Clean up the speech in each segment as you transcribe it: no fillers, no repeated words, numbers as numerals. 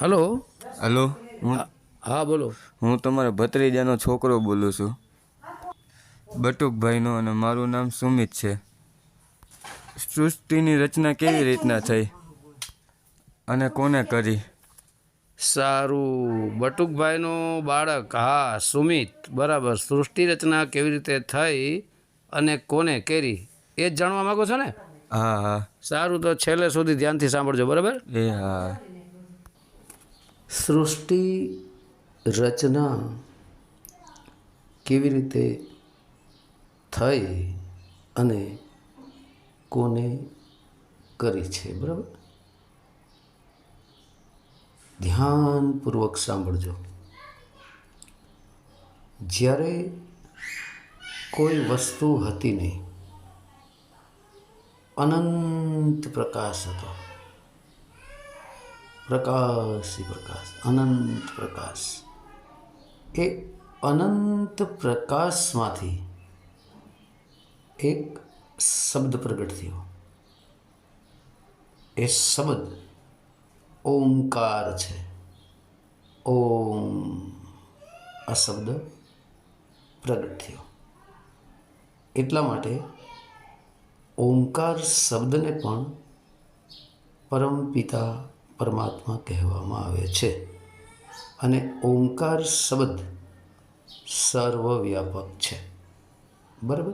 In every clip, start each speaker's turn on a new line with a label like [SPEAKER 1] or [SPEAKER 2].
[SPEAKER 1] Hello.
[SPEAKER 2] Hello,
[SPEAKER 1] હા બોલો.
[SPEAKER 2] હું તમારા ભત્રીજાનો છોકરો બોલું છું, બટુકભાઈનો, અને મારું નામ સુમિત છે. સૃષ્ટિની રચના કેવી રીતના થઈ અને કોને કરી?
[SPEAKER 1] સારું, બટુકભાઈનું બાળક, હા સુમિત, બરાબર. સૃષ્ટિ રચના કેવી રીતે થઈ અને કોને કરી એ જ જાણવા માંગો છો ને?
[SPEAKER 2] હા હા.
[SPEAKER 1] સારું, તો છેલ્લે સુધી ધ્યાનથી સાંભળજો, બરાબર.
[SPEAKER 2] હા.
[SPEAKER 1] સૃષ્ટિ રચના કેવી રીતે થઈ અને કોને કરી છે, બરાબર. ધ્યાનપૂર્વક સાંભળજો. જ્યારે કોઈ વસ્તુ હતી નહીં, અનંત પ્રકાશ હતો, પ્રકાશી પ્રકાશ, અનંત પ્રકાશ. એ અનંત પ્રકાશમાંથી એક શબ્દ પ્રગટ થયો. એ શબ્દ ઓમકાર છે. ઓમ, આ શબ્દ પ્રગટ થયો. એટલા માટે ઓમકાર શબ્દને પણ પરમપિતા પરમાત્મા કહેવામાં આવે છે. અને ઓમકાર શબ્દ સર્વવ્યાપક છે, બરાબર.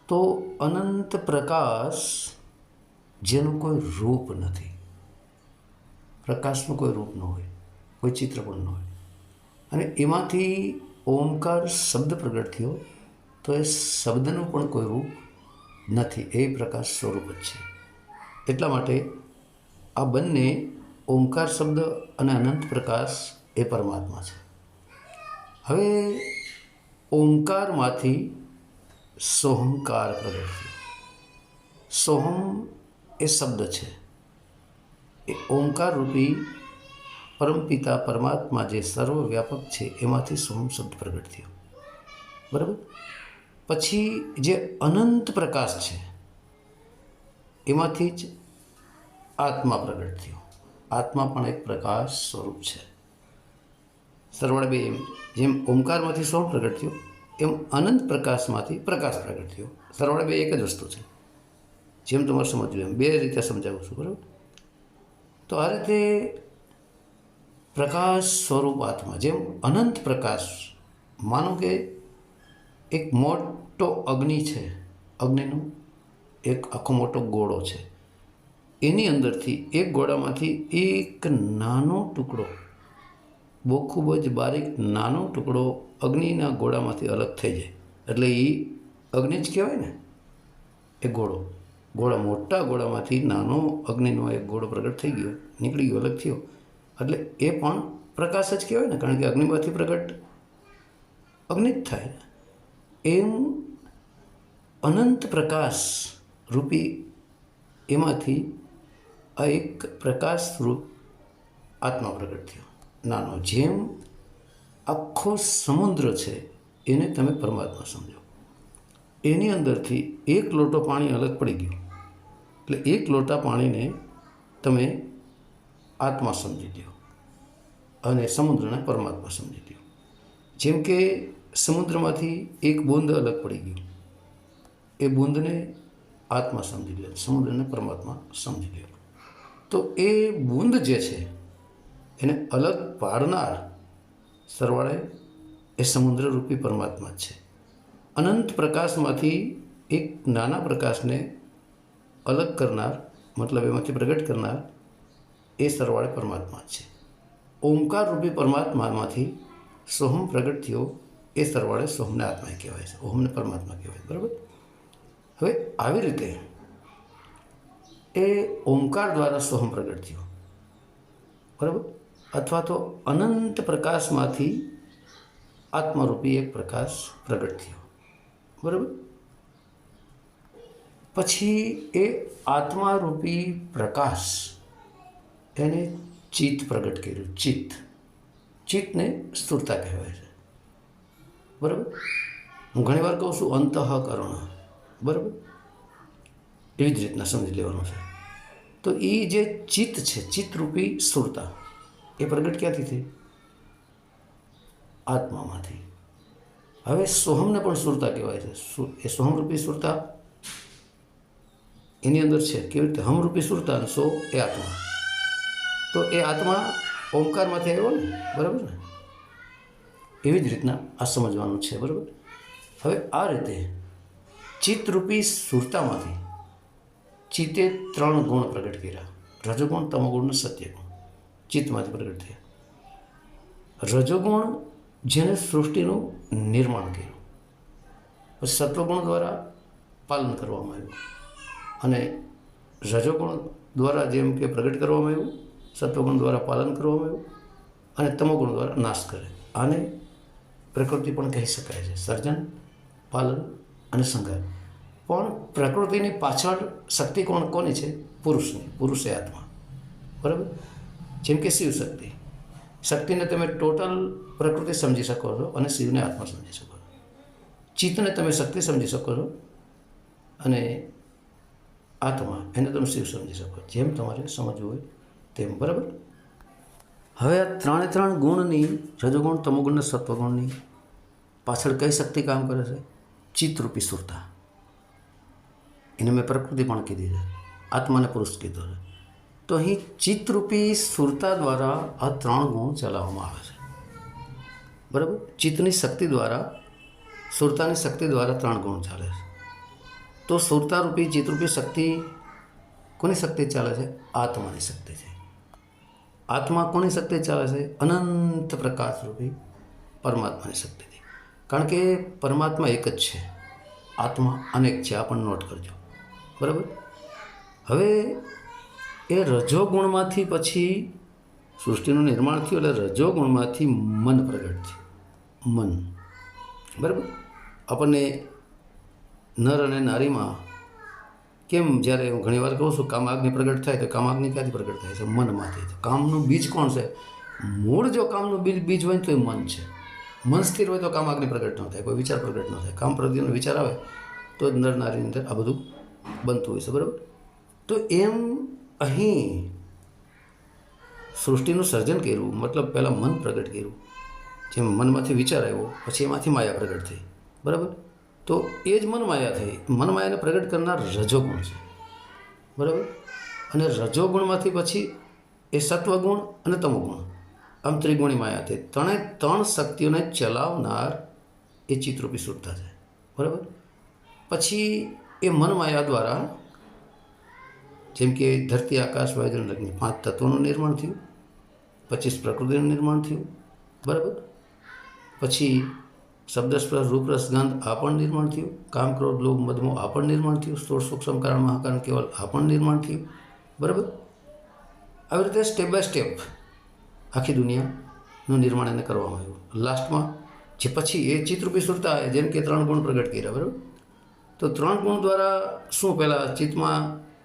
[SPEAKER 1] તો અનંત પ્રકાશ જેનું કોઈ રૂપ નથી, પ્રકાશનું કોઈ રૂપ ન હોય, કોઈ ચિત્ર પણ ન હોય, અને એમાંથી ઓમકાર શબ્દ પ્રગટ થયો, તો એ શબ્દનું પણ કોઈ રૂપ નથી, એ પ્રકાશ સ્વરૂપ જ છે. એટલા માટે આ બંને, ઓમકાર શબ્દ અને અનંત પ્રકાશ, એ પરમાત્મા છે. હવે ઓમકારમાંથી સોહમકાર પ્રગટ થયો. સોહમ એ શબ્દ છે. એ ઓમકાર રૂપી પરમપિતા પરમાત્મા જે સર્વવ્યાપક છે, એમાંથી સોહમ શબ્દ પ્રગટ થયો, બરાબર. પછી જે અનંત પ્રકાશ છે, એમાંથી જ આત્મા પ્રગટ થયો. આત્મા પણ એક પ્રકાશ સ્વરૂપ છે. સરવાળે બે, જેમ ઓમકારમાંથી સોહમ પ્રગટ થયો, એમ અનંત પ્રકાશમાંથી પ્રકાશ પ્રગટ થયો. સરવાળે બે એક જ વસ્તુ છે. જેમ તમારે સમજવું એમ બે રીતે સમજાવું છું, બરાબર. તો આ રીતે પ્રકાશ સ્વરૂપ આત્મા, જેમ અનંત પ્રકાશ, માનો કે એક મોટો અગ્નિ છે, અગ્નિનો એક આખો મોટો ગોળો છે, એની અંદરથી એક ગોળામાંથી એક નાનો ટુકડો, બહુ ખૂબ જ બારીક નાનો ટુકડો અગ્નિના ગોળામાંથી અલગ થઈ જાય, એટલે એ અગ્નિ જ કહેવાય ને. એ ગોળા, મોટા ગોળામાંથી નાનો અગ્નિનો એક ગોળો પ્રગટ થઈ ગયો, નીકળી ગયો, અલગ થયો, એટલે એ પણ પ્રકાશ જ કહેવાય ને, કારણ કે અગ્નિમાંથી પ્રગટ અગ્નિ જ થાય. એમ અનંત પ્રકાશ રૂપી એમાંથી આ એક પ્રકાશ રૂપ આત્મા પ્રગટ થયો, નાનો. જેમ આખો સમુદ્ર છે, એને તમે પરમાત્મા સમજો. એની અંદરથી એક લોટો પાણી અલગ પડી ગયું, એટલે એક લોટા પાણીને તમે આત્મા સમજી લો અને સમુદ્રને પરમાત્મા સમજી લો. જેમ કે સમુદ્રમાંથી એક બૂંદ અલગ પડી ગયું, એ બૂંદને આત્મા સમજી લે, સમુદ્રને પરમાત્મા સમજી લે. તો એ બૂંદ જે છે, એને અલગ પાડનાર સરવાળે એ સમુદ્ર રૂપી પરમાત્મા જ છે. અનંત પ્રકાશમાંથી એક નાના પ્રકાશને અલગ કરનાર, મતલબ એમાંથી પ્રગટ કરનાર, એ સરવાળે પરમાત્મા જ છે. ઓમકાર રૂપી પરમાત્મામાંથી સોહમ પ્રગટ થયો, એ સરવાળે સોહમને આત્મા કહેવાય છે, ઓમને પરમાત્મા કહેવાય, બરાબર. હવે આવી રીતે એ ઓમકાર દ્વારા સોહમ પ્રગટ થયો, બરાબર. અથવા તો અનંત પ્રકાશમાંથી આત્મારૂપી એક પ્રકાશ પ્રગટ થયો, બરાબર. પછી એ આત્મારૂપી પ્રકાશ એને ચિત્ત પ્રગટ કર્યું. ચિત્તને સ્થૂળતા કહેવાય છે, બરાબર. હું ઘણી વાર કહું છું અંતઃકરણ, બરાબર. એવી જ રીતના સમજી લેવાનું છે. તો એ જે ચિત્ત છે, ચિત્તરૂપી સ્થૂળતા, એ પ્રગટ ક્યાંથી થઈ? આત્મામાંથી. હવે સોહમને પણ સુરતા કહેવાય છે. એ સોહમરૂપી સુરતા એની અંદર છે. કેવી રીતે? હમરૂપી સુરતા અને સો એ આત્મા. તો એ આત્મા ઓમકારમાંથી આવ્યો ને, બરાબર ને? એવી જ રીતના આ સમજવાનું છે, બરાબર? હવે આ રીતે ચિત્તરૂપી સુરતામાંથી ચિત્તે 3 ગુણ પ્રગટ કર્યા: રજોગુણ, તમોગુણ અને સત્યગુણ. ચિત્તમાંથી પ્રગટ થયા. રજોગુણ જેને સૃષ્ટિનું નિર્માણ કર્યું, પછી સત્વગુણ દ્વારા પાલન કરવામાં આવ્યું, અને રજોગુણ દ્વારા જેમ કે પ્રગટ કરવામાં આવ્યું, સત્વગુણ દ્વારા પાલન કરવામાં આવ્યું, અને તમોગુણ દ્વારા નાશ કરે. આને પ્રકૃતિ પણ કહી શકાય છે. સર્જન, પાલન અને સંહાર. પણ પ્રકૃતિની પાછળ શક્તિ કોની છે? પુરુષની. પુરુષ એ આત્મા, બરાબર? જેમ કે શિવ શક્તિ. શક્તિને તમે ટોટલ પ્રકૃતિ સમજી શકો છો અને શિવને આત્મા સમજી શકો છો. ચિત્તને તમે શક્તિ સમજી શકો છો અને આત્મા એને તમે શિવ સમજી શકો. જેમ તમારે સમજવું હોય તેમ, બરાબર? હવે આ 3 ગુણની, રજોગુણ, તમોગુણ અને સત્વગુણની પાછળ કઈ શક્તિ કામ કરે છે? ચિત્તરૂપી સુરતા. એને મેં પ્રકૃતિ પણ કીધી છે, આત્માને પુરુષ કીધો છે. તો અહીં ચિત્તરૂપી સુરતા દ્વારા આ 3 ગુણ ચલાવવામાં આવે છે, બરાબર? ચિત્તની શક્તિ દ્વારા, સુરતાની શક્તિ દ્વારા 3 ગુણ ચાલે છે. તો સુરતારૂપી, ચિત્તરૂપી શક્તિ કોની શક્તિ ચાલે છે? આત્માની શક્તિ છે. આત્મા કોની શક્તિ ચાલે છે? અનંત પ્રકાશરૂપી પરમાત્માની શક્તિથી. કારણ કે પરમાત્મા એક જ છે, આત્મા અનેક છે. આ પણ નોટ કરજો, બરાબર? હવે એ રજોગુણમાંથી પછી સૃષ્ટિનું નિર્માણ થયું, એટલે રજોગુણમાંથી મન પ્રગટ થયું. મન, બરાબર? આપણને નર અને નારીમાં કેમ, જ્યારે હું ઘણી વાર કહું છું કામાગ્નિ પ્રગટ થાય, તો કામાગ્નિ ક્યાંથી પ્રગટ થાય છે? મનમાંથી. તો કામનું બીજ કોણ છે? મૂળ જો કામનું બીજ હોય તો એ મન છે. મન સ્થિર હોય તો કામાગ્નિ પ્રગટ ન થાય, કોઈ વિચાર પ્રગટ ન થાય. કામ પ્રત્યેનો વિચાર આવે તો જ નર નારીની અંદર આ બધું બનતું હોય છે, બરાબર? તો એમ અહીં સૃષ્ટિનું સર્જન કર્યું, મતલબ પહેલાં મન પ્રગટ કર્યું. જેમ મનમાંથી વિચાર આવ્યો, પછી એમાંથી માયા પ્રગટ થઈ, બરાબર? તો એ જ મન માયા થઈ. મન માયાને પ્રગટ કરનાર રજોગુણ છે, બરાબર? અને રજોગુણમાંથી પછી એ સત્વગુણ અને તમોગુણ, આમ ત્રિગુણી માયા થઈ. 3 શક્તિઓને ચલાવનાર એ ચિત્તરૂપી સુરતા છે, બરાબર? પછી એ મન માયા દ્વારા જેમ કે ધરતી, આકાશ, વાયુ, જળ, અગ્નિ 5 તત્વોનું નિર્માણ થયું. પછી પ્રકૃતિનું નિર્માણ થયું, બરાબર? પછી શબ્દ, સ્પર્શ, રૂપ, રસ, ગંધ આ પણ નિર્માણ થયું. કામ, ક્રોધ, લોભ, મદ, મોહ આ પણ નિર્માણ થયું. સ્થૂળ, સૂક્ષ્મ, કારણ, મહાકારણ, કેવલ આ પણ નિર્માણ થયું, બરાબર? આવી રીતે સ્ટેપ બાય સ્ટેપ આખી દુનિયાનું નિર્માણ એને કરવામાં આવ્યું. લાસ્ટમાં જે પછી એ ચિત્તરૂપી સુરતા, જેમ કે 3 ગુણ પ્રગટ કર્યા, બરાબર? તો 3 ગુણ દ્વારા શું પહેલાં ચિત્તમાં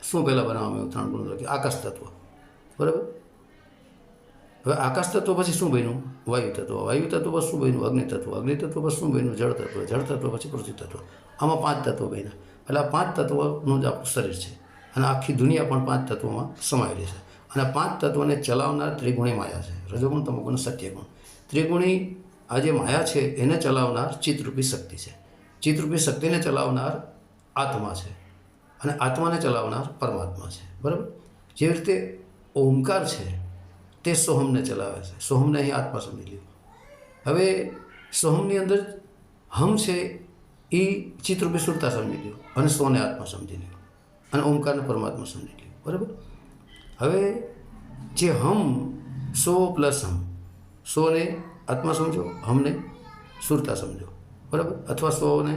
[SPEAKER 1] શું પહેલાં બનાવવામાં આવ્યું? 3 ગુણ દ્વારા આકાશ તત્વ, બરાબર? હવે આકાશ તત્વ પછી શું બન્યું? વાયુ તત્વ. વાયુ તત્વ પછી શું બન્યું? અગ્નિ તત્વ. અગ્નિ તત્વ પછી શું બન્યું? જળ તત્વ. જળ તત્વ પછી પૃથ્વી તત્વ. આમાં 5 તત્વો બન્યા. એટલે આ 5 તત્વોનું જ આપણું શરીર છે, અને આખી દુનિયા પણ 5 તત્વોમાં સમાયેલી છે. અને 5 તત્વોને ચલાવનાર ત્રિગુણી માયા છે. રજોગુણ, તમોગુણ, સત્યગુણ. ત્રિગુણી આ જે માયા છે એને ચલાવનાર ચિત્તરૂપી શક્તિ છે. ચિત્તરૂપી શક્તિને ચલાવનાર આત્મા છે, અને આત્માને ચલાવનાર પરમાત્મા છે, બરાબર? જેવી રીતે ઓમકાર છે તે સોહમને ચલાવે છે. સોહમને અહીં આત્મા સમજી લ્યો. હવે સોહમની અંદર હમ છે એ ચિત્તરૂપી સુરતા સમજી લ્યો, અને સોને આત્મા સમજી લ્યો, અને ઓમકારને પરમાત્મા સમજી લ્યો, બરાબર? હવે જે હમ, સો પ્લસ હમ, સોને આત્મા સમજો, હમને સુરતા સમજો, બરાબર? અથવા સોને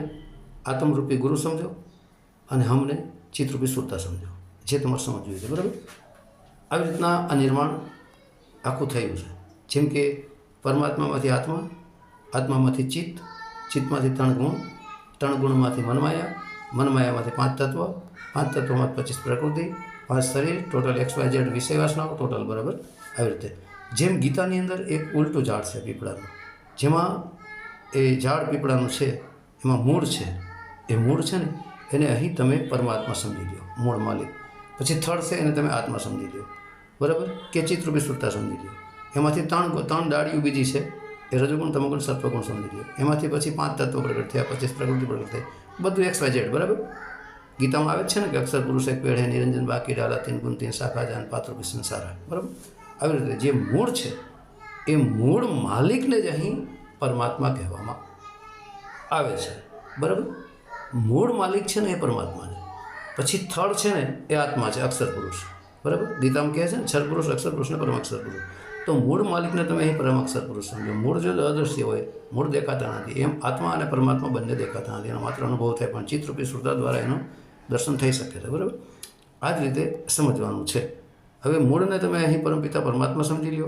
[SPEAKER 1] આત્મરૂપી ગુરુ સમજો અને હમને ચિત્તરૂપી સુરતા સમજો, જે તમારે સમજવું છે, બરાબર? આવી રીતના આ નિર્માણ આખું થયું છે. જેમ કે પરમાત્મામાંથી આત્મા, આત્મામાંથી ચિત્ત, ચિત્તમાંથી 3 ગુણ, 3 ગુણમાંથી મનમાયા, મનમાયામાંથી 5 તત્વ, 5 તત્વમાં 25 પ્રકૃતિ, 5 શરીર, ટોટલ XYZ વિષય વાસનાઓ ટોટલ, બરાબર? આવી રીતે જેમ ગીતાની અંદર એક ઉલટું ઝાડ છે પીપળાનું, જેમાં એ ઝાડ પીપળાનું છે એમાં મૂળ છે. એ મૂળ છે ને એને અહીં તમે પરમાત્મા સમજી લો, મૂળ માલિક. પછી થડ છે એને તમે આત્મા સમજી લો, બરાબર? કે ચિત્તરૂપી સુરતા સમજી લો. એમાંથી ત્રણ ડાળીઓ બીજી છે એ રજોગુણ તમોગુણ સત્વગુણ સમજી લો. એમાંથી પછી 5 તત્વો પ્રગટ થયા, 25 પ્રકૃતિ પ્રગટ થઈ, બધું XYZ. બરાબર. ગીતામાં આવે જ છે ને કે અક્ષર પુરુષ એક પેડ હે, નિરંજન બાકી ડાલા, તીન ગુણ તીન શાખા જાન, પાત્રો કે સંસાર. બરાબર. આવી રીતે જે મૂળ છે એ મૂળ માલિકને જ અહીં પરમાત્મા કહેવામાં આવે છે. બરાબર. મૂળ માલિક છે ને એ પરમાત્મા છે. પછી થર્ડ છે ને એ આત્મા છે, અક્ષર પુરુષ. બરાબર. ગીતામાં કહે છે ને અક્ષર પુરુષ, અક્ષર પુરુષ ને પરમ અક્ષર પુરુષ. તો મૂળ માલિકને તમે અહીં પરમ અક્ષર પુરુષ સમજો. મૂળ જો અદૃશ્ય હોય, મૂળ દેખાતા નથી, એમ આત્મા અને પરમાત્મા બંને દેખાતા નથી, એનો માત્ર અનુભવ થાય, પણ ચિત્તરૂપી સુરતા દ્વારા એનું દર્શન થઈ શકે છે. બરાબર. આ જ રીતે સમજવાનું છે. હવે મૂળને તમે અહીં પરમપિતા પરમાત્મા સમજી લો,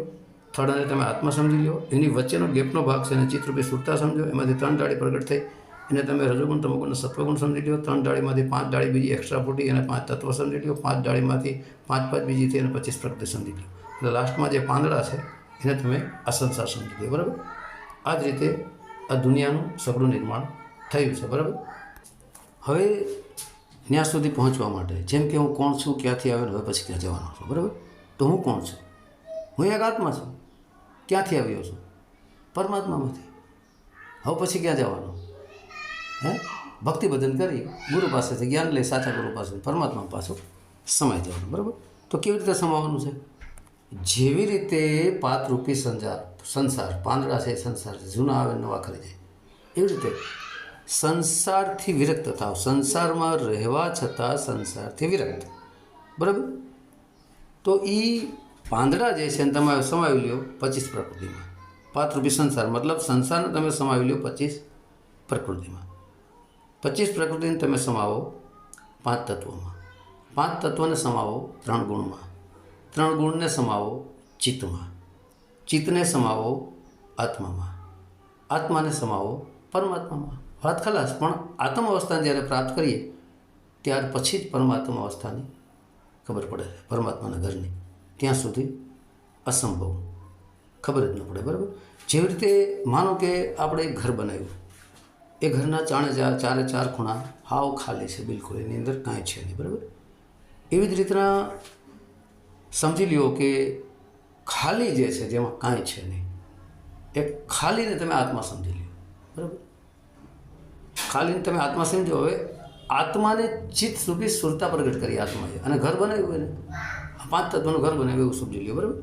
[SPEAKER 1] થર્ડને તમે આત્મા સમજી લો, એની વચ્ચેનો ગેપનો ભાગ છે એને ચિત્તરૂપી સુરતા સમજો. એમાંથી 3 ડાળી પ્રગટ થઈ, એને તમે રજોગુણ તમોગુણ સત્વગુણ સમજી લો. 3 ડાળીમાંથી 5 ડાળી બીજી એક્સ્ટ્રા ફૂટી, એને 5 તત્વ સમજી લો. 5 ડાળીમાંથી 5 બીજી થઈ, અને 25 પ્રકૃતિ સમજી લો. એટલે લાસ્ટમાં જે પાંદડા છે એને તમે આ સંસાર સમજી લો. બરાબર. આ જ રીતે આ દુનિયાનું સઘળું નિર્માણ થયું છે. બરાબર. હવે ત્યાં સુધી પહોંચવા માટે જેમ કે હું કોણ છું, ક્યાંથી આવેલો, હવે પછી ક્યાં જવાનો છું. બરાબર. તો હું કોણ છું? હું એક આત્મા છું. ક્યાંથી આવ્યો છું? પરમાત્મામાંથી. હવે પછી ક્યાં જવાનું? ભક્તિ ભજન કરી ગુરુ પાસેથી જ્ઞાન લઈ, સાચા ગુરુ પાસે પરમાત્મા પાછું સમાઈ જવાનું. બરાબર. તો કેવી રીતે સમાવાનું છે? જેવી રીતે પાતરૂપી સંસાર, પાંદડા છે સંસાર છે, જૂના આવે નવા ખરી જાય, એવી રીતે સંસારથી વિરક્ત થાવ. સંસારમાં રહેવા છતાં સંસારથી વિરક્ત. બરાબર. તો એ પાંદડા જે છે ને તમે સમાવી લ્યો 25 પ્રકૃતિમાં. પાતરૂપી સંસાર મતલબ સંસારને તમે સમાવી લ્યો 25 પ્રકૃતિમાં. 25 પ્રકૃતિને તમે સમાવો 5 તત્વોમાં. 5 તત્વોને સમાવો 3 ગુણમાં. 3 ગુણને સમાવો ચિત્તમાં. ચિત્તને સમાવો આત્મામાં. આત્માને સમાવો પરમાત્મામાં. વાત ખલાસ. પણ આત્મ અવસ્થાને જ્યારે પ્રાપ્ત કરીએ ત્યાર પછી જ પરમાત્મા અવસ્થાની ખબર પડે, પરમાત્માના ઘરની. ત્યાં સુધી અસંભવ, ખબર જ ન પડે. બરાબર. જેવી રીતે માનો કે આપણે એક ઘર બનાવ્યું, એ ઘરના ચારે ચાર ખૂણા હાવ ખાલી છે, બિલકુલ એની અંદર કાંઈ છે નહીં. બરાબર. એવી જ રીતના સમજી લ્યો કે ખાલી જે છે જેમાં કાંઈ છે નહીં, એ ખાલીને તમે આત્મા સમજી લ્યો. બરાબર. ખાલીને તમે આત્મા સમજો. હવે આત્માને ચિત્ત રૂપી સુરતા પ્રગટ કરી આત્માએ, અને ઘર બનાવ્યું એને 5 તત્વનું ઘર બનાવ્યું એવું સમજી લ્યો. બરાબર.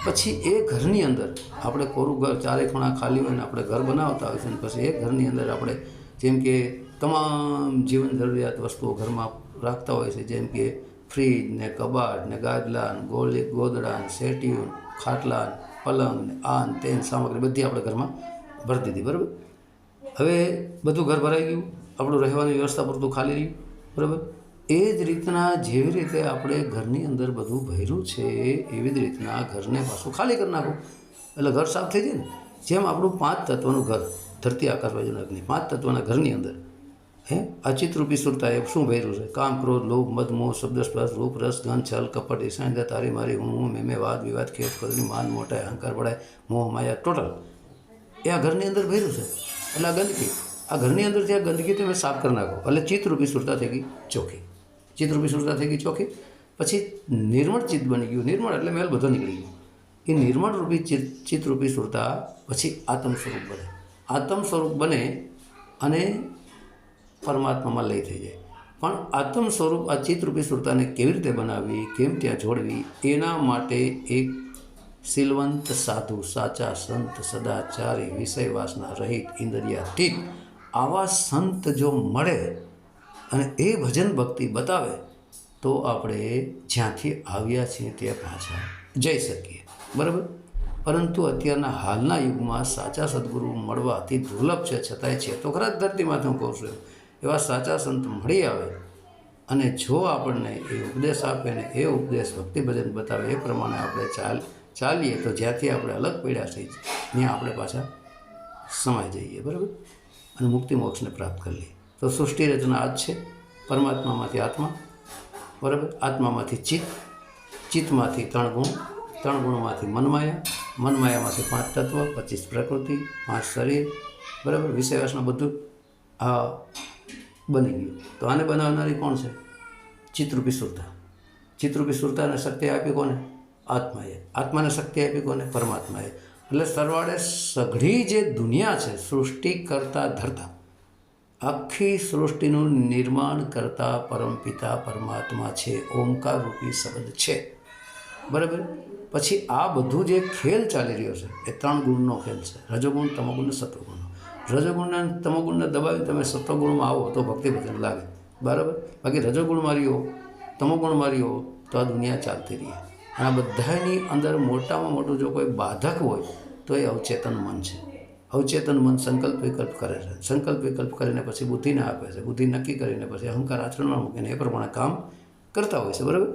[SPEAKER 1] પછી એ ઘરની અંદર આપણે કોરું ઘર, ચારે ખૂણા ખાલી હોય ને આપણે ઘર બનાવતા હોય છે, અને પછી એ ઘરની અંદર આપણે જેમ કે તમામ જીવન જરૂરિયાત વસ્તુઓ ઘરમાં રાખતા હોય છે, જેમ કે ફ્રીજ ને કબાટ ને ગાદલા ને ગોદડા ને સેટીયું, ખાટલા, પલંગ ને આ ને તેન સામગ્રી બધી આપણે ઘરમાં ભરી દીધી. બરાબર. હવે બધું ઘર ભરાઈ ગયું, આપણું રહેવાની વ્યવસ્થા પૂરતું ખાલી રહ્યું. બરાબર. એ જ રીતના જેવી રીતે આપણે ઘરની અંદર બધું ભર્યું છે એવી જ રીતના ઘરને પાછું ખાલી કરી નાખો એટલે ઘર સાફ થઈ જાય ને. જેમ આપણું 5 તત્વનું ઘર, ધરતી આકાશ વાયુના અગ્નિ, 5 તત્વના ઘરની અંદર આ ચિત્તરૂપી સુરતા એ શું ભર્યું છે? કામ, ક્રોધ, લોભ, મદ, મોહ, શબ્દ, સ્પર્શ, રૂપ, રસ, ગંધ, છલ, કપટ, ઈર્ષા, તારી મારી, હું મેં, વાદ વિવાદ, ખેત ખોદની, માન, મોટાઈ, અહંકાર, બળાઈ, મોહ, માયા, ટોટલ એ આ ઘરની અંદર ભર્યું છે. એટલે આ ગંદકી, આ ઘરની અંદરથી આ ગંદકી તમે સાફ કરી નાખો એટલે ચિત્તરૂપી સુરતા થઈ ગઈ ચોખ્ખી. ચિત્તરૂપી સુરતા થઈ ગઈ ચોખ્ખી. પછી નિર્મળ ચિત્ત બની ગયું. નિર્મળ એટલે મેલ બધો નીકળી ગયો. એ નિર્મળ રૂપી ચિત્તરૂપી સુરતા પછી આત્મ સ્વરૂપ બને. આત્મ સ્વરૂપ બને અને પરમાત્મામાં લઈ થઈ જાય. પણ આત્મ સ્વરૂપ આ ચિત્તરૂપી સુરતાને કેવી રીતે બનાવવી, કેમ ત્યાં જોડવી, એના માટે એક શીલવંત સાધુ, સાચા સંત, સદાચારી, વિષય વાસના રહિત, ઇન્દ્રિયાતીત આવા સંત જો મળે અને એ ભજન ભક્તિ બતાવે તો આપણે જ્યાંથી આવ્યા છીએ ત્યાં પાછા જઈ શકીએ. બરાબર. પરંતુ અત્યારના હાલના યુગમાં સાચા સદગુરુ મળવા અતિ દુર્લભ છે, છતાંય છે તો ખરા જ ધરતીમાંથી હું કહું છું. એવા સાચા સંત મળી આવે અને જો આપણને એ ઉપદેશ આપે ને એ ઉપદેશ ભક્તિ ભજન બતાવે એ પ્રમાણે આપણે ચાલીએ તો જ્યાંથી આપણે અલગ પડ્યા છીએ ત્યાં આપણે પાછા સમાઈ જઈએ. બરાબર. અને મુક્તિ મોક્ષને પ્રાપ્ત કરી લઈએ. તો સૃષ્ટિ રચના આ જ છે. પરમાત્મામાંથી આત્મા. બરાબર. આત્મામાંથી ચિત્ત, ચિત્તમાંથી 3 ગુણ, 3 ગુણોમાંથી મનમાયા, મનમાયામાંથી 5 તત્વ, 25 પ્રકૃતિ, 5 શરીર. બરાબર. વિષયવાસના બધું આ બની ગયું. તો આને બનાવનારી કોણ છે? ચિત્તરૂપી સુરતા. ચિત્તરૂપી સુરતાને શક્તિ આપી કોને? આત્માએ. આત્માને શક્તિ આપી કોને? પરમાત્માએ. એટલે સરવાળે સઘળી જે દુનિયા છે, સૃષ્ટિ કરતા ધરતા, આખી સૃષ્ટિનું નિર્માણ કરતા પરમપિતા પરમાત્મા છે, ઓમકાર રૂપી શબ્દ છે. બરાબર. પછી આ બધું જે ખેલ ચાલી રહ્યો છે એ 3 ગુણનો ખેલ છે, રજોગુણ, તમોગુણ ને સત્વગુણનો. રજોગુણના તમોગુણને દબાવી તમે સત્વગુણમાં આવો તો ભક્તિ ભજન લાગે. બરાબર. બાકી રજોગુણમાં રહ્યો, તમોગુણમાં રહ્યો તો આ દુનિયા ચાલતી રહે. અને આ બધાની અંદર મોટામાં મોટું જો કોઈ બાધક હોય તો એ અવચેતન મન છે. અવચેતન મન સંકલ્પ વિકલ્પ કરે છે. સંકલ્પ વિકલ્પ કરીને પછી બુદ્ધિને આપે છે. બુદ્ધિ નક્કી કરીને પછી અહંકાર આચરણમાં મૂકીને એ પ્રમાણે કામ કરતા હોય છે. બરાબર.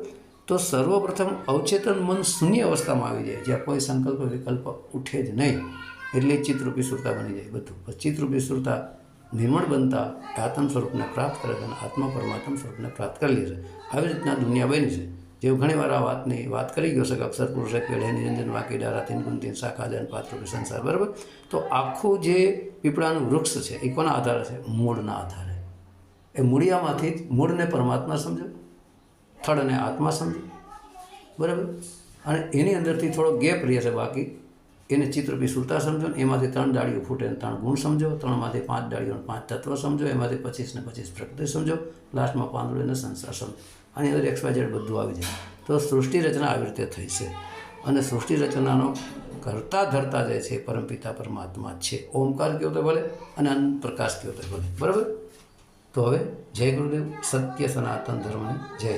[SPEAKER 1] તો સર્વપ્રથમ અવચેતન મન શૂન્ય અવસ્થામાં આવી જાય, જ્યાં કોઈ સંકલ્પ વિકલ્પ ઉઠે જ નહીં. એટલે ચિત્તરૂપી સુરતા બની જાય બધું. પછી ચિત્તરૂપી સુરતા નિર્મળ બનતા આત્મ સ્વરૂપને પ્રાપ્ત કરે છે અને આત્મા પરમાત્મ સ્વરૂપને પ્રાપ્ત કરી લે છે. આવી રીતના દુનિયા બની છે. જેવું ઘણીવાર આ વાતની વાત કરી ગયો છે કે અક્ષર પુરુષ એક પેઢે નિરંજન વાકી ડારા તીન ગુણ તીન શાખા જન પાત્રોપી સંસાર. બરાબર. તો આખું જે પીપળાનું વૃક્ષ છે એ કોના આધારે છે? મૂળના આધારે. એ મૂળિયામાંથી જ મૂળને પરમાત્મા સમજો, થડને આત્મા સમજો. બરાબર. અને એની અંદરથી થોડો ગેપ રહે છે, બાકી એને ચિત્રપી સુરતા સમજો ને એમાંથી 3 ડાળીઓ ફૂટે ને 3 ગુણ સમજો, 3માંથી 5 ડાળીઓ 5 તત્વ સમજો, એમાંથી 25 ને 25 પ્રકૃતિ સમજો, લાસ્ટમાં પાંદડું અને સંસાર સમજો. આની અંદર XYZ બધું આવી જાય. તો સૃષ્ટિ રચના આવી રીતે થઈ છે. અને સૃષ્ટિ રચનાનો કરતા ધરતા જે છે પરમપિતા પરમાત્મા છે. ઓમકાર કહો તો ભલે અને અનંત પ્રકાશ કહો તો ભલે. બરાબર. તો હવે જય ગુરુદેવ. સત્ય સનાતન ધર્મને જય.